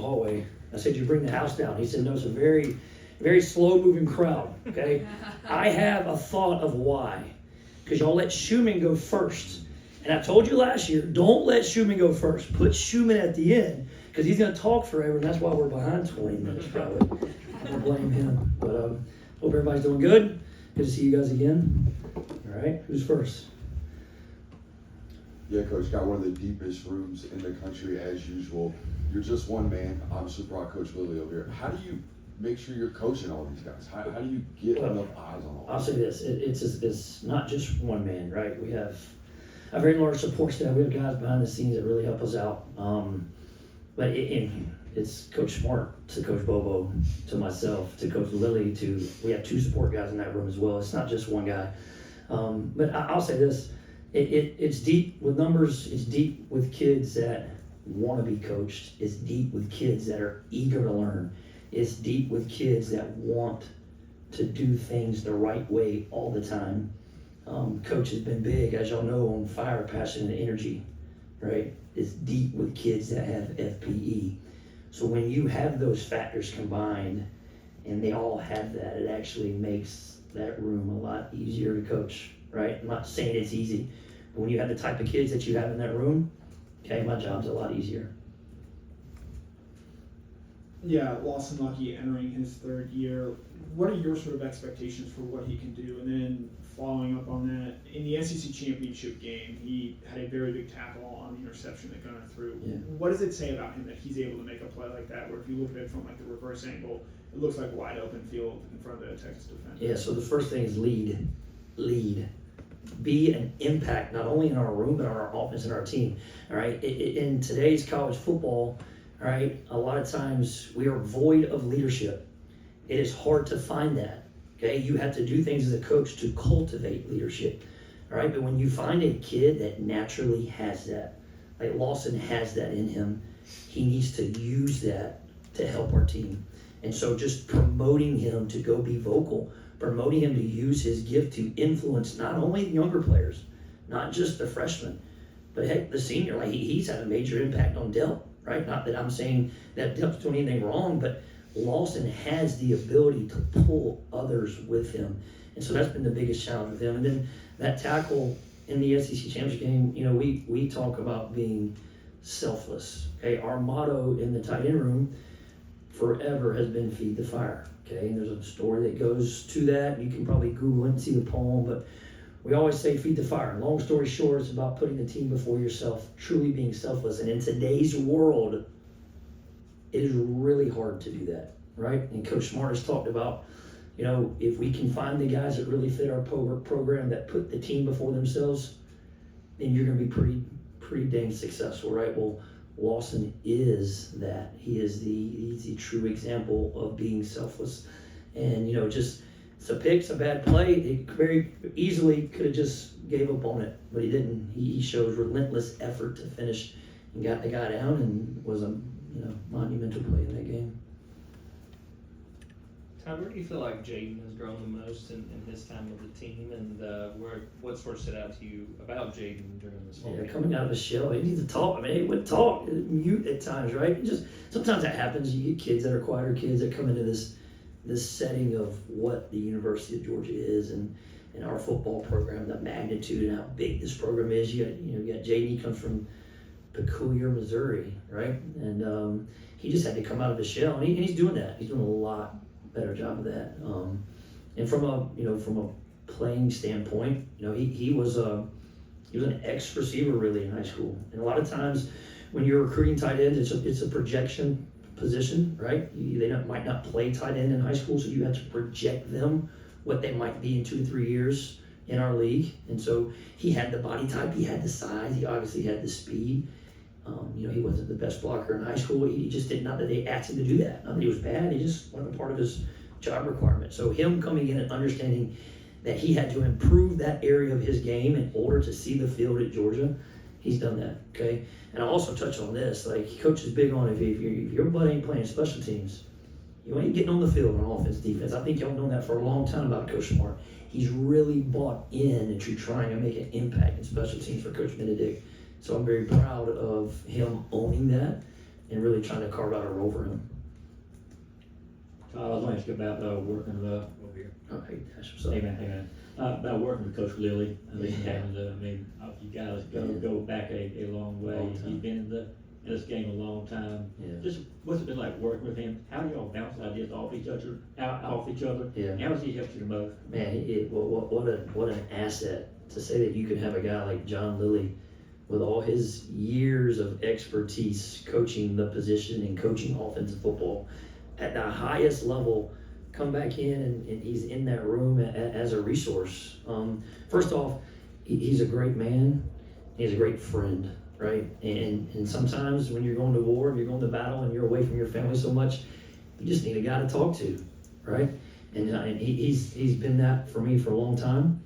hallway. I said, you bring the house down. He said, no, it's a very, very slow-moving crowd, okay? I have a thought of why. Because y'all let Schumann go first. And I told you last year, don't let Schumann go first. Put Schumann at the end, because he's going to talk forever, and that's why we're behind 20 minutes, probably. I don't blame him. But hope everybody's doing good. Good to see you guys again. All right, who's first? Yeah, Coach, got one of the deepest rooms in the country as usual. You're just one man. Obviously brought Coach Lilly over here. How do you make sure you're coaching all these guys? How do you get enough eyes on all I'll of say them? this, it's not just one man, right? We have a very large support staff. We have guys behind the scenes that really help us out. But it's Coach Smart to Coach Bobo to myself to Coach Lilly to we have 2 support guys in that room as well. It's not just one guy. But I'll say this, it's deep with numbers. It's deep with kids that want to be coached. It's deep with kids that are eager to learn. It's deep with kids that want to do things the right way all the time. Coach has been big, as y'all know, on fire, passion, and energy, right? It's deep with kids that have FPE. So when you have those factors combined and they all have that, it actually makes that room a lot easier to coach, right? I'm not saying it's easy, but when you have the type of kids that you have in that room, okay, my job's a lot easier. Yeah, Lawson Lucky entering his 3rd year. What are your sort of expectations for what he can do? And then following up on that, in the SEC championship game, he had a very big tackle on the interception that Gunner threw. Yeah. What does it say about him that he's able to make a play like that, where if you look at it from like the reverse angle, it looks like wide open field in front of the Texas defense? Yeah, so the first thing is lead. Be an impact, not only in our room, but on our offense and our team. All right, in today's college football, all right, a lot of times we are void of leadership. It is hard to find that, okay? You have to do things as a coach to cultivate leadership, all right? But when you find a kid that naturally has that, like Lawson has that in him, he needs to use that to help our team. And so just promoting him to go be vocal, promoting him to use his gift to influence not only younger players, not just the freshmen, but heck, the senior, like he's had a major impact on Delp, right? Not that I'm saying that Delp's doing anything wrong, but Lawson has the ability to pull others with him. And so that's been the biggest challenge with him. And then that tackle in the SEC championship game, you know, we talk about being selfless, okay? Our motto in the tight end room forever has been feed the fire, okay? And there's a story that goes to that. You can probably Google it and see the poem, but we always say feed the fire. And long story short, it's about putting the team before yourself, truly being selfless. And in today's world, it is really hard to do that, right? And Coach Smart has talked about, you know, if we can find the guys that really fit our program that put the team before themselves, then you're going to be pretty dang successful, right? Well, Lawson is that. He's the true example of being selfless. And, you know, just it's a pick, it's a bad play. He very easily could have just gave up on it, but he didn't. He shows relentless effort to finish and got the guy down and was a monumental play in that game. Todd, where do you feel like Jaden has grown the most in his time with the team, and what sort of stood out to you about Jaden during this fall? Yeah, coming out of his shell, he needs to talk. I mean, he would talk, mute at times, right? Just sometimes that happens. You get kids that are quieter kids that come into this setting of what the University of Georgia is and our football program, the magnitude and how big this program is. You got Jaden. He comes from Peculiar, Missouri, right? And he just had to come out of his shell, and he's doing that. He's doing a lot better job of that. And from a playing standpoint, you know, he was an ex receiver really in high school. And a lot of times when you're recruiting tight ends, it's a projection position, right? They might not play tight end in high school, so you have to project them what they might be in 2 to 3 years in our league. And so he had the body type, he had the size, he obviously had the speed. He wasn't the best blocker in high school. He just did not that they asked him to do that. Not that he was bad. He just wasn't a part of his job requirement. So him coming in and understanding that he had to improve that area of his game in order to see the field at Georgia, he's done that. Okay. And I'll also touch on this. Like coach is big on if your butt ain't playing special teams, you ain't getting on the field on offense, defense. I think y'all known that for a long time about Coach Smart. He's really bought in into trying to make an impact in special teams for Coach Benedict. So I'm very proud of him owning that and really trying to carve out a role for him. I was going to ask you about working with, Over here. Okay, that's what's up. amen. About working with Coach Lilly. Yeah. You guys go back a long way. Long time. You've been in this game a long time. Yeah. Just what's it been like working with him? How do y'all bounce ideas off each other? Yeah. And how does he help you the most? Man, what an asset to say that you can have a guy like John Lilly with all his years of expertise coaching the position and coaching offensive football at the highest level come back in and he's in that room as a resource. First off, he's a great man. He's a great friend, right? And sometimes when you're going to war and you're going to battle and you're away from your family so much, you just need a guy to talk to, right? And he's been that for me for a long time.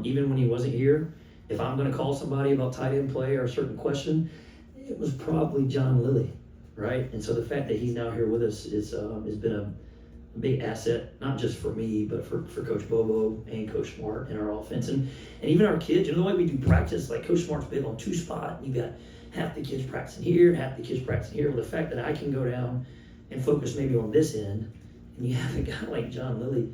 Even when he wasn't here, if I'm going to call somebody about tight end play or a certain question, it was probably John Lilly, right? And so the fact that he's now here with us has been a big asset, not just for me, but for Coach Bobo and Coach Smart in our offense. And even our kids, the way we do practice, like Coach Smart's big on two spot, you got half the kids practicing here, half the kids practicing here. Well, the fact that I can go down and focus maybe on this end, and you have a guy like John Lilly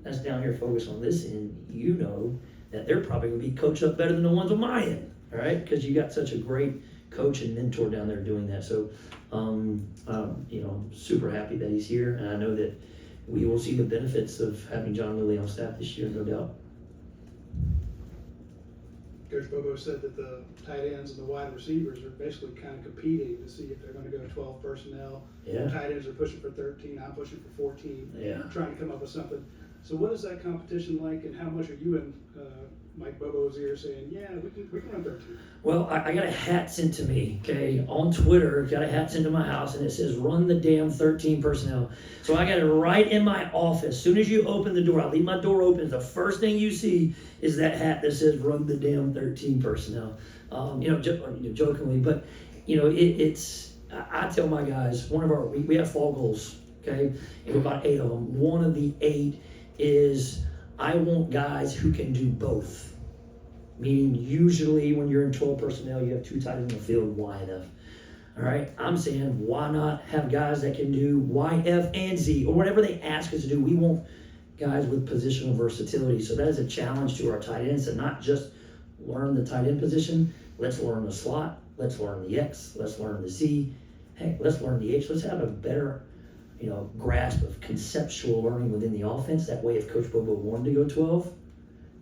that's down here focused on this end, you know that they're probably going to be coached up better than the ones on my end, all right? Because you got such a great coach and mentor down there doing that. So, I'm super happy that he's here, and I know that we will see the benefits of having John Lilly on staff this year, no doubt. Coach Bobo said that the tight ends and the wide receivers are basically kind of competing to see if they're going to go 12 personnel. Yeah. Tight ends are pushing for 13, I'm pushing for 14, Yeah. trying to come up with something. So what is that competition like, and how much are you in Mike Bobo's ear saying, yeah, we can run 13? Well, I got a hat sent to me, okay, on Twitter, got a hat sent to my house, and it says, run the damn 13 personnel. So I got it right in my office. As soon as you open the door, I leave my door open, the first thing you see is that hat that says, run the damn 13 personnel. Jokingly, but, I tell my guys, we have fall goals, okay, and about 8 of them. One of the 8 is I want guys who can do both. Meaning usually when you're in 12 personnel, you have 2 tight ends in the field, Y and F. All right, I'm saying why not have guys that can do Y, F, and Z, or whatever they ask us to do. We want guys with positional versatility. So that is a challenge to our tight ends to not just learn the tight end position. Let's learn the slot. Let's learn the X. Let's learn the Z. Heck, let's learn the H. Let's have a better grasp of conceptual learning within the offense. That way, if Coach Bobo wanted to go 12,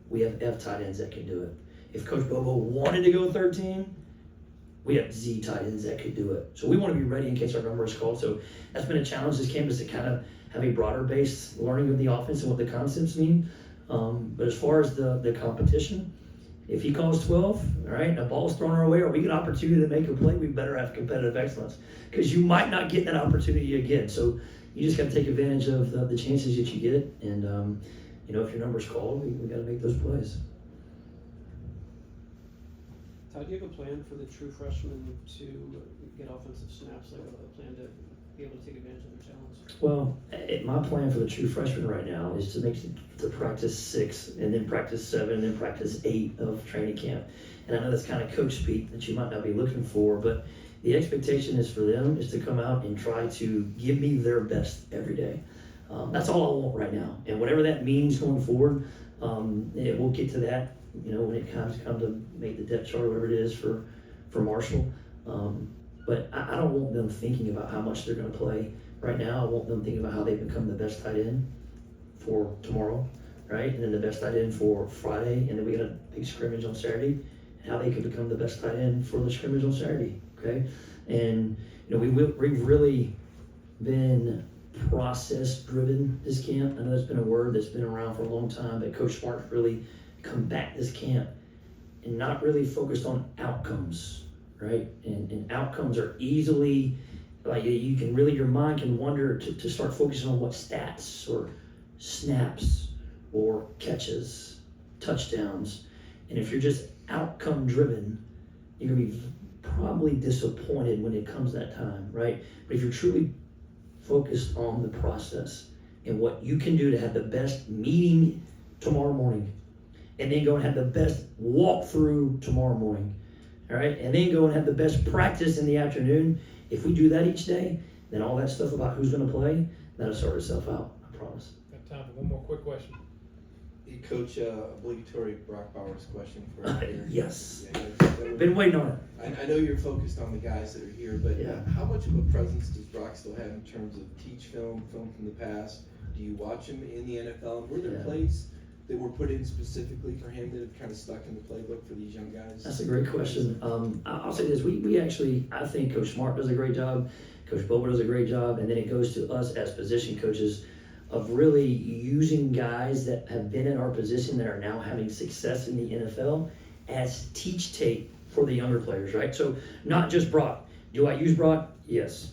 we have F tight ends that can do it. If Coach Bobo wanted to go 13, we have Z tight ends that could do it. So we want to be ready in case our number is called. So that's been a challenge this campus to kind of have a broader based learning of the offense and what the concepts mean. But as far as the competition, if he calls 12, all right, and a ball's thrown our way or we get an opportunity to make a play, we better have competitive excellence because you might not get that opportunity again. So you just got to take advantage of the chances that you get. And, if your number's called, we got to make those plays. Todd, do you have a plan for the true freshmen to get offensive snaps, like a plan to be able to take advantage of their talents? Well, my plan for the true freshman right now is to make to practice 6 and then practice 7 and then practice 8 of training camp. And I know that's kind of coach speak that you might not be looking for, but the expectation is for them is to come out and try to give me their best every day. That's all I want right now. And whatever that means going forward, we'll get to that, when it comes to make the depth chart, whatever it is for Marshall. But I don't want them thinking about how much they're going to play right now. I want them thinking about how they become the best tight end for tomorrow, right? And then the best tight end for Friday. And then we got a big scrimmage on Saturday. And how they can become the best tight end for the scrimmage on Saturday, okay? And, we've really been process-driven this camp. I know it's been a word that's been around for a long time, but Coach Smart really come back this camp and not really focused on outcomes, right? And outcomes are easily, your mind can wander to start focusing on what stats or snaps or catches, touchdowns. And if you're just outcome driven, you're gonna be probably disappointed when it comes that time, right? But if you're truly focused on the process and what you can do to have the best meeting tomorrow morning, and then go and have the best walkthrough tomorrow morning, all right? And then go and have the best practice in the afternoon, if we do that each day, then all that stuff about who's going to play, that'll sort itself out. I promise. Got time for one more quick question. Hey, Coach, obligatory Brock Bowers question for you here. Yes. Yeah, Been waiting on it. I know you're focused on the guys that are here, but Yeah. how much of a presence does Brock still have in terms of teach film from the past? Do you watch him in the NFL? And were there Yeah. plays that were put in specifically for him that have kind of stuck in the playbook for these young guys? That's a great question. I'll say this: we actually, I think Coach Smart does a great job, Coach Bobo does a great job, and then it goes to us as position coaches of really using guys that have been in our position that are now having success in the NFL as teach tape for the younger players, right? So not just Brock. Do I use Brock? Yes.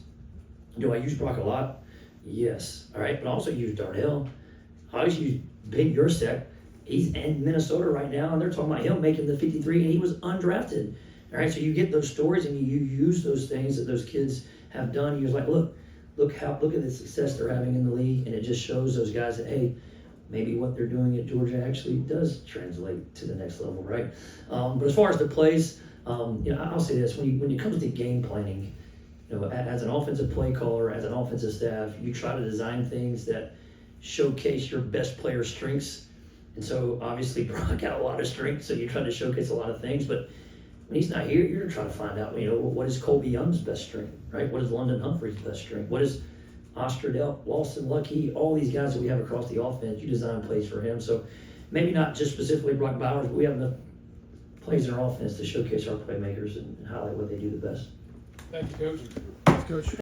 Do I use Brock a lot? Yes. All right, but I also use Darnell. I always use Ben Yursek. He's in Minnesota right now, and they're talking about him making the 53, and he was undrafted. All right, so you get those stories, and you use those things that those kids have done. You're like, look at the success they're having in the league, and it just shows those guys that, hey, maybe what they're doing at Georgia actually does translate to the next level, right? But as far as the plays, I'll say this: when it comes to game planning, as an offensive play caller, as an offensive staff, you try to design things that showcase your best player's strengths. And so obviously Brock got a lot of strengths, so you try to showcase a lot of things. But when he's not here, you're trying to find out, what is Colby Young's best strength, right? What is London Humphrey's best strength? What is Ostradell, Lawson Lucky, all these guys that we have across the offense, you design plays for him. So maybe not just specifically Brock Bowers, but we have enough plays in our offense to showcase our playmakers and highlight what they do the best. Thank you, Coach.